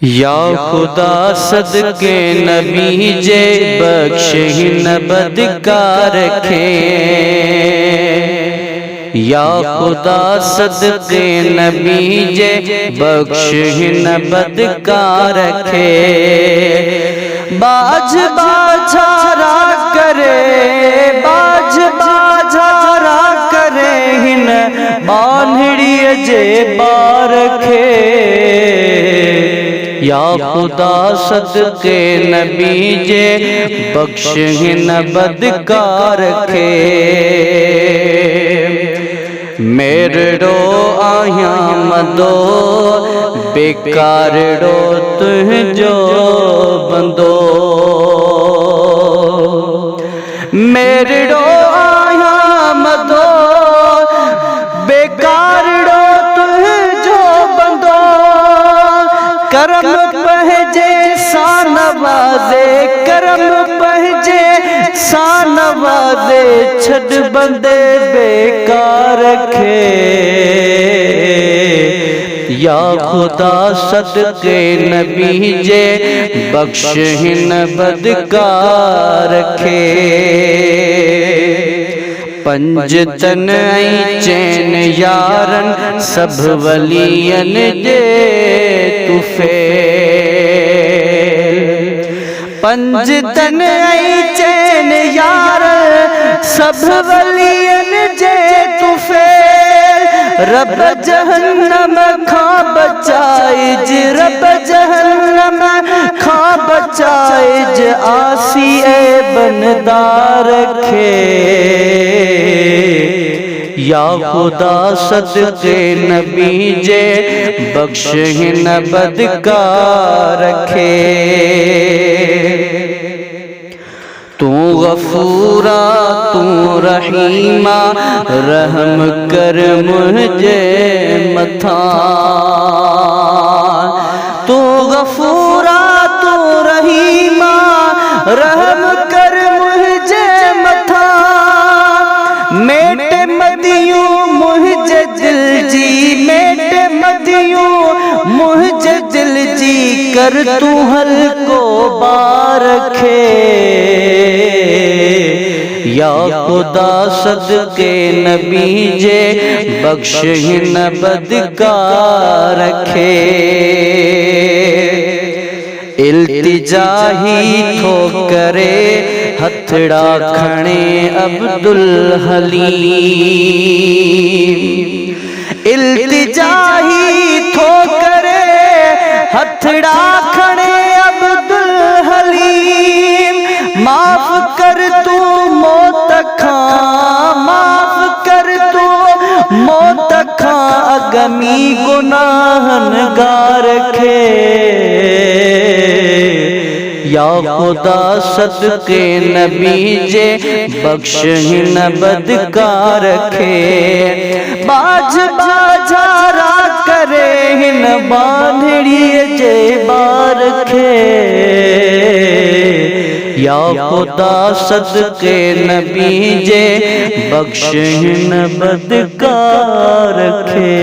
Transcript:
या खुदा सदके नबी जे बख्शिन बदकार रखे। या खुदा सदके नबी जे बख्शिन बदकार रखे। बाज बाझारा करे, बाज बाझारा करे हिन बान्हड़िए जे बारखे। या खुदा सदके नबी जे बख्शिन बदकार रखे। मेरड़ो आया मदो बेकारड़ो तुझो बंदो। मेरड़ो आया मदो बेकारड़ो तुझो बंदो। करम पहजे सानवाजे, करम पहजे सानवाजे छड़ बंदे बेकार रखे। या खुदा सदके नबी जे बख्शिन बदकार रखे। पंज तन चैन यारन सब वलियन जे तुफे। पंज तन चैन यार सब वलियन जे तुफे। रब जहन्नम खां बचाइज, रब जहन्नम खां बचाइज आसी ए बनदार रखे। या खुदा सदके नबी जे बख्शिन बदकार रखे। तू गफूरा तू रहीमा रहम कर मुझे मथा। तू गफूरा तू रहीमा रहम कर मुझे मथा। मेटे मदियूं मुझे दिल जी, मेटे मदियूं मुझे दिल जी कर तू हल्को बार रखे। या खुदा सदके नबी जे बख्शिन बदकार रखे। इल्तिजाही थो करे हथड़ा खणे अब्दुल हलीम। इल्तिजाही थो करे हथड़ा खणे अब्दुल हलीम। माफ कर तू मौत खां, माफ कर तू मौत खां अगमी गुनाहन गार रखे। या खुदा सदके नबी जे बख्शिन बदकार रखे। बाज बाझारा करे हिन बान्हड़िए जे बारखे। या खुदा सदके नबी जे बख्शिन बदकार रखे।